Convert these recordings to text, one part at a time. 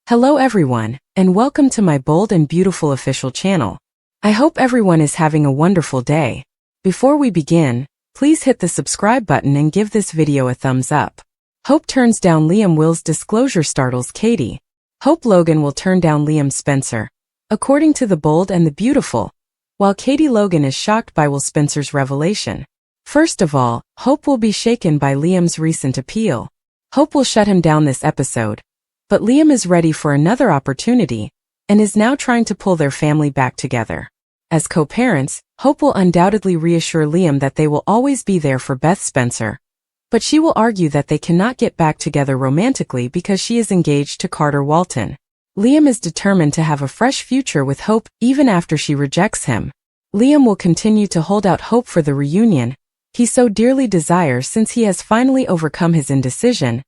Hello everyone, and welcome to my bold and beautiful official channel. I hope everyone is having a wonderful day. Before we begin, please hit the subscribe button and give this video a thumbs up. Hope turns down Liam. Will's disclosure startles Katie. Hope Logan will turn down Liam Spencer, according to the bold and the beautiful, while Katie Logan is shocked by Will Spencer's revelation. First of all, Hope will be shaken by Liam's recent appeal. Hope will shut him down this episode. But Liam is ready for another opportunity, and is now trying to pull their family back together. As co-parents, Hope will undoubtedly reassure Liam that they will always be there for Beth Spencer, but she will argue that they cannot get back together romantically because she is engaged to Carter Walton. Liam is determined to have a fresh future with Hope even after she rejects him. Liam will continue to hold out hope for the reunion he so dearly desires since he has finally overcome his indecision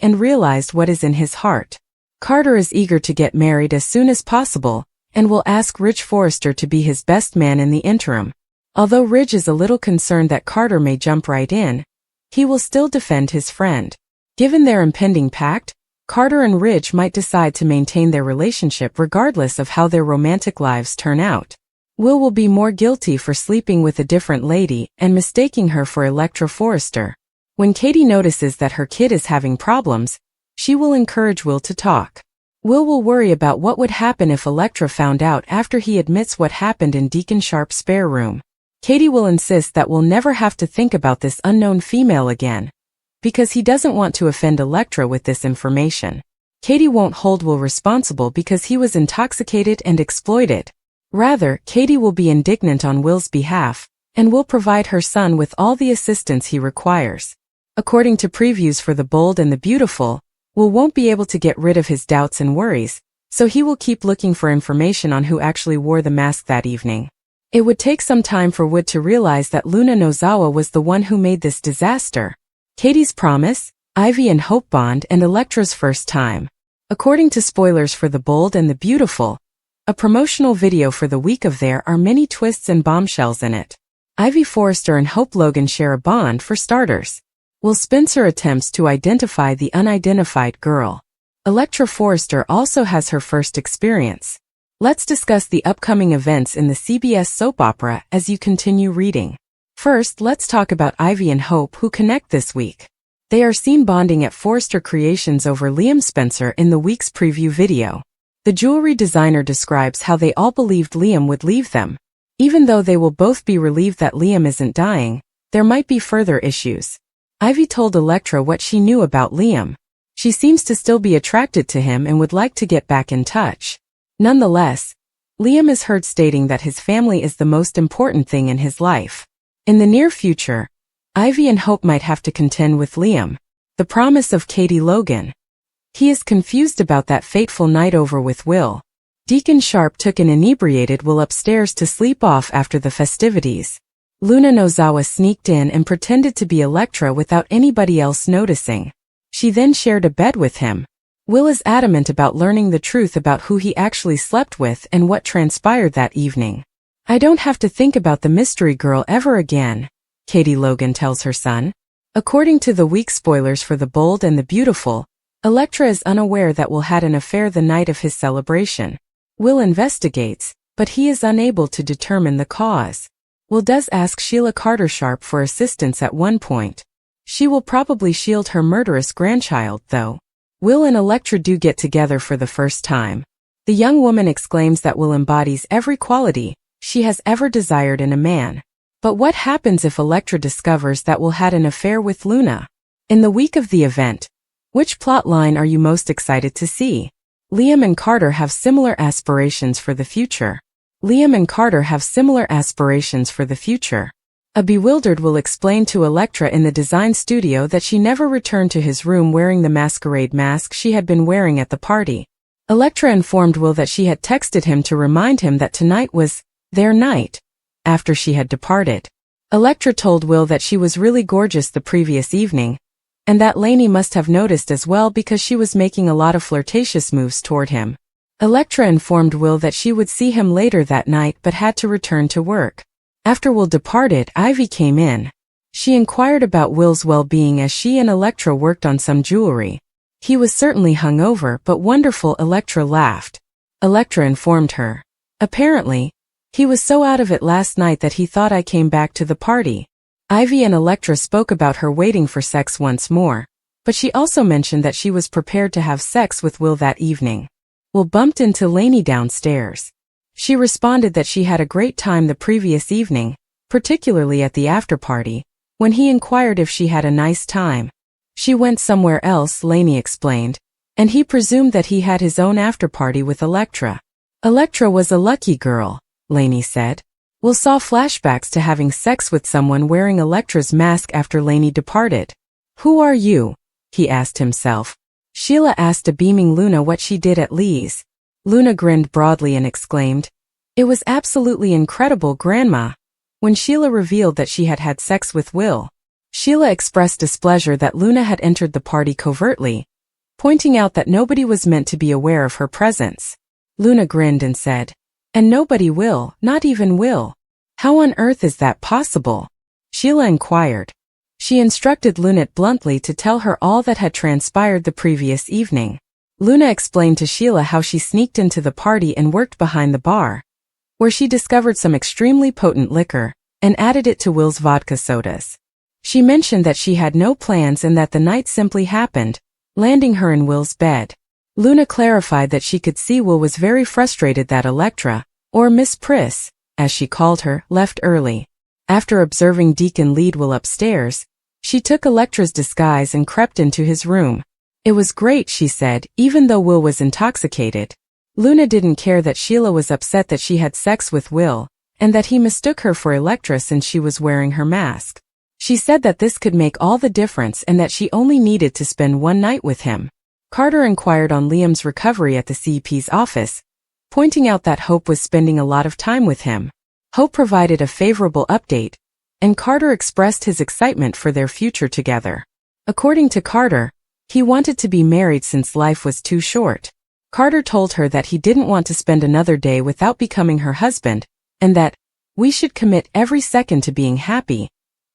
and realized what is in his heart. Carter is eager to get married as soon as possible, and will ask Ridge Forrester to be his best man in the interim. Although Ridge is a little concerned that Carter may jump right in, he will still defend his friend. Given their impending pact, Carter and Ridge might decide to maintain their relationship regardless of how their romantic lives turn out. Will be more guilty for sleeping with a different lady and mistaking her for Electra Forrester. When Katie notices that her kid is having problems, she will encourage Will to talk. Will worry about what would happen if Electra found out after he admits what happened in Deacon Sharp's spare room. Katie will insist that Will never have to think about this unknown female again, because he doesn't want to offend Electra with this information. Katie won't hold Will responsible because he was intoxicated and exploited. Rather, Katie will be indignant on Will's behalf, and will provide her son with all the assistance he requires. According to previews for The Bold and the Beautiful, Will won't be able to get rid of his doubts and worries, so he will keep looking for information on who actually wore the mask that evening. It would take some time for Wood to realize that Luna Nozawa was the one who made this disaster. Katie's promise, Ivy and Hope bond, and Electra's first time. According to spoilers for The Bold and the Beautiful, a promotional video for the week of there are many twists and bombshells in it. Ivy Forrester and Hope Logan share a bond for starters. Will Spencer attempts to identify the unidentified girl. Electra Forrester also has her first experience. Let's discuss the upcoming events in the CBS soap opera as you continue reading. First, let's talk about Ivy and Hope, who connect this week. They are seen bonding at Forrester Creations over Liam Spencer in the week's preview video. The jewelry designer describes how they all believed Liam would leave them. Even though they will both be relieved that Liam isn't dying, there might be further issues. Ivy told Electra what she knew about Liam. She seems to still be attracted to him and would like to get back in touch. Nonetheless, Liam is heard stating that his family is the most important thing in his life. In the near future, Ivy and Hope might have to contend with Liam. The promise of Katie Logan. He is confused about that fateful night over with Will. Deacon Sharp took an inebriated Will upstairs to sleep off after the festivities. Luna Nozawa sneaked in and pretended to be Electra without anybody else noticing. She then shared a bed with him. Will is adamant about learning the truth about who he actually slept with and what transpired that evening. I don't have to think about the mystery girl ever again, Katie Logan tells her son. According to the week spoilers for The Bold and the Beautiful, Electra is unaware that Will had an affair the night of his celebration. Will investigates, but he is unable to determine the cause. Will does ask Sheila Carter Sharp for assistance at one point. She will probably shield her murderous grandchild, though. Will and Electra do get together for the first time. The young woman exclaims that Will embodies every quality she has ever desired in a man. But what happens if Electra discovers that Will had an affair with Luna? In the week of the event, which plot line are you most excited to see? Liam and Carter have similar aspirations for the future. A bewildered Will explain to Electra in the design studio that she never returned to his room wearing the masquerade mask she had been wearing at the party. Electra informed Will that she had texted him to remind him that tonight was their night, after she had departed. Electra told Will that she was really gorgeous the previous evening, and that Lainey must have noticed as well because she was making a lot of flirtatious moves toward him. Electra informed Will that she would see him later that night but had to return to work. After Will departed, Ivy came in. She inquired about Will's well-being as she and Electra worked on some jewelry. He was certainly hungover, but wonderful, Electra laughed. Electra informed her. Apparently, he was so out of it last night that he thought I came back to the party. Ivy and Electra spoke about her waiting for sex once more, but she also mentioned that she was prepared to have sex with Will that evening. Will bumped into Lainey downstairs. She responded that she had a great time the previous evening, particularly at the after-party, when he inquired if she had a nice time. She went somewhere else, Lainey explained, and he presumed that he had his own after-party with Electra. Electra was a lucky girl, Lainey said. Will saw flashbacks to having sex with someone wearing Electra's mask after Lainey departed. Who are you? He asked himself. Sheila asked a beaming Luna what she did at Lee's. Luna grinned broadly and exclaimed, "It was absolutely incredible, Grandma," when Sheila revealed that she had had sex with Will. Sheila expressed displeasure that Luna had entered the party covertly, pointing out that nobody was meant to be aware of her presence. Luna grinned and said, "And nobody will, not even Will. How on earth is that possible?" Sheila inquired. She instructed Luna bluntly to tell her all that had transpired the previous evening. Luna explained to Sheila how she sneaked into the party and worked behind the bar, where she discovered some extremely potent liquor, and added it to Will's vodka sodas. She mentioned that she had no plans and that the night simply happened, landing her in Will's bed. Luna clarified that she could see Will was very frustrated that Electra, or Miss Priss, as she called her, left early. After observing Deacon lead Will upstairs, she took Electra's disguise and crept into his room. It was great, she said, even though Will was intoxicated. Luna didn't care that Sheila was upset that she had sex with Will, and that he mistook her for Electra since she was wearing her mask. She said that this could make all the difference and that she only needed to spend one night with him. Carter inquired on Liam's recovery at the CP's office, pointing out that Hope was spending a lot of time with him. Hope provided a favorable update, and Carter expressed his excitement for their future together. According to Carter, he wanted to be married since life was too short. Carter told her that he didn't want to spend another day without becoming her husband, and that, "We should commit every second to being happy,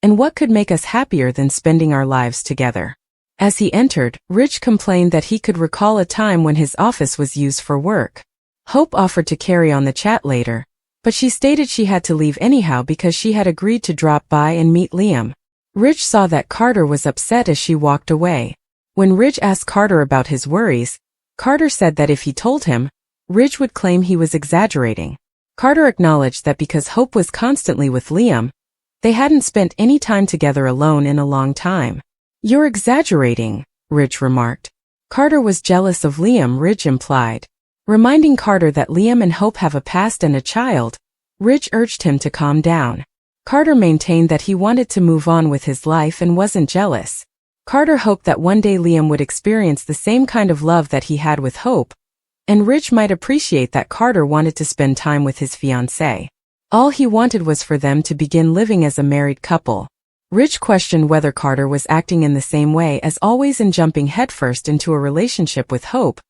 and what could make us happier than spending our lives together?" As he entered, Rich complained that he could recall a time when his office was used for work. Hope offered to carry on the chat later, but she stated she had to leave anyhow because she had agreed to drop by and meet Liam. Rich saw that Carter was upset as she walked away. When Rich asked Carter about his worries, Carter said that if he told him, Rich would claim he was exaggerating. Carter acknowledged that because Hope was constantly with Liam, they hadn't spent any time together alone in a long time. "You're exaggerating," Rich remarked. Carter was jealous of Liam, Rich implied. Reminding Carter that Liam and Hope have a past and a child, Rich urged him to calm down. Carter maintained that he wanted to move on with his life and wasn't jealous. Carter hoped that one day Liam would experience the same kind of love that he had with Hope, and Rich might appreciate that Carter wanted to spend time with his fiancée. All he wanted was for them to begin living as a married couple. Rich questioned whether Carter was acting in the same way as always in jumping headfirst into a relationship with Hope,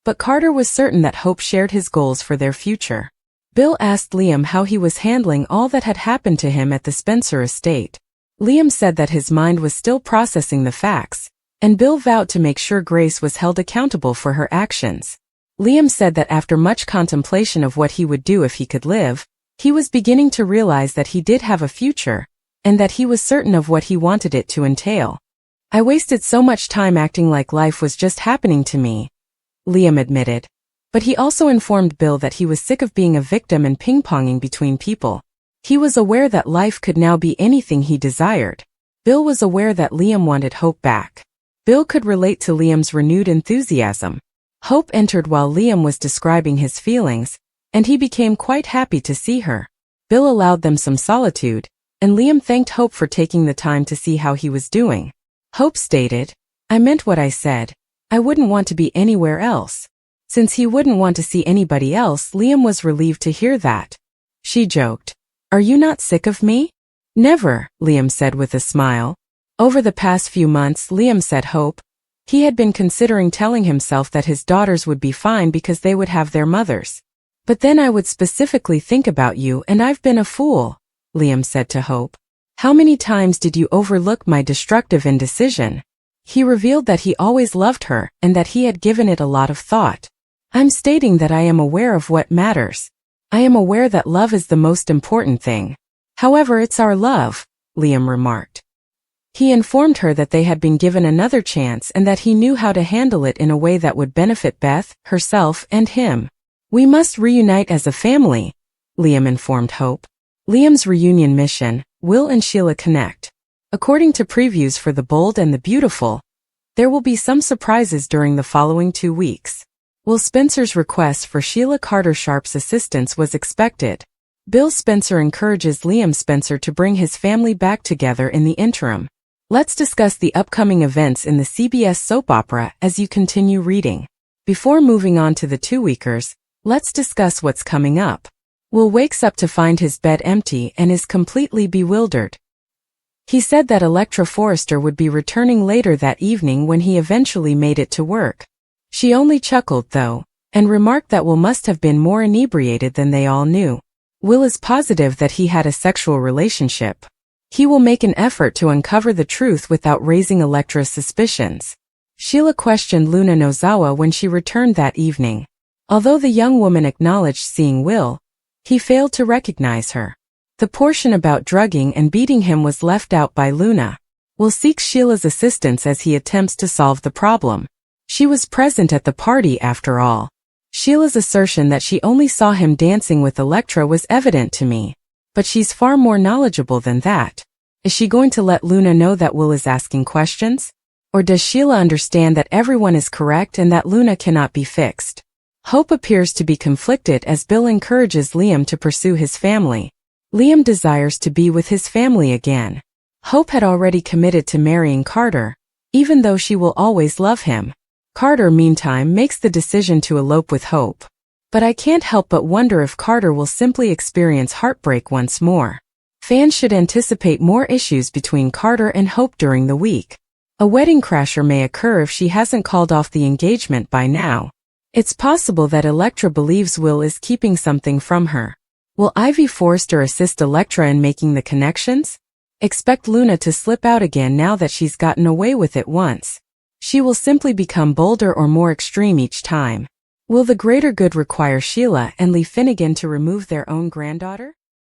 but Carter was certain that Hope shared his goals for their future. Bill asked Liam how he was handling all that had happened to him at the Spencer estate. Liam said that his mind was still processing the facts, and Bill vowed to make sure Grace was held accountable for her actions. Liam said that after much contemplation of what he would do if he could live, he was beginning to realize that he did have a future, and that he was certain of what he wanted it to entail. "I wasted so much time acting like life was just happening to me," Liam admitted. But he also informed Bill that he was sick of being a victim and ping-ponging between people. He was aware that life could now be anything he desired. Bill was aware that Liam wanted Hope back. Bill could relate to Liam's renewed enthusiasm. Hope entered while Liam was describing his feelings, and he became quite happy to see her. Bill allowed them some solitude, and Liam thanked Hope for taking the time to see how he was doing. Hope stated, "I meant what I said. I wouldn't want to be anywhere else." Since he wouldn't want to see anybody else, Liam was relieved to hear that. She joked, "Are you not sick of me?" "Never," Liam said with a smile. Over the past few months, Liam said Hope, he had been considering telling himself that his daughters would be fine because they would have their mothers. "But then I would specifically think about you and I've been a fool," Liam said to Hope. "How many times did you overlook my destructive indecision?" He revealed that he always loved her and that he had given it a lot of thought. I'm stating that I am aware of what matters. I am aware that love is the most important thing. However, it's our love, Liam remarked. He informed her that they had been given another chance and that he knew how to handle it in a way that would benefit Beth, herself, and him. We must reunite as a family, Liam informed Hope. Liam's reunion mission, Will and Sheila connect. According to previews for The Bold and the Beautiful, there will be some surprises during the following 2 weeks. Will Spencer's request for Sheila Carter Sharp's assistance was expected. Bill Spencer encourages Liam Spencer to bring his family back together in the interim. Let's discuss the upcoming events in the CBS soap opera as you continue reading. Before moving on to the 2-weekers, let's discuss what's coming up. Will wakes up to find his bed empty and is completely bewildered. He said that Electra Forrester would be returning later that evening when he eventually made it to work. She only chuckled, though, and remarked that Will must have been more inebriated than they all knew. Will is positive that he had a sexual relationship. He will make an effort to uncover the truth without raising Electra's suspicions. Sheila questioned Luna Nozawa when she returned that evening. Although the young woman acknowledged seeing Will, he failed to recognize her. The portion about drugging and beating him was left out by Luna. Will seeks Sheila's assistance as he attempts to solve the problem. She was present at the party after all. Sheila's assertion that she only saw him dancing with Electra was evident to me. But she's far more knowledgeable than that. Is she going to let Luna know that Will is asking questions? Or does Sheila understand that everyone is correct and that Luna cannot be fixed? Hope appears to be conflicted as Bill encourages Liam to pursue his family. Liam desires to be with his family again. Hope had already committed to marrying Carter, even though she will always love him. Carter, meantime, makes the decision to elope with Hope. But I can't help but wonder if Carter will simply experience heartbreak once more. Fans should anticipate more issues between Carter and Hope during the week. A wedding crasher may occur if she hasn't called off the engagement by now. It's possible that Electra believes Will is keeping something from her. Will Ivy Forrester assist Electra in making the connections? Expect Luna to slip out again now that she's gotten away with it once. She will simply become bolder or more extreme each time. Will the greater good require Sheila and Lee Finnegan to remove their own granddaughter?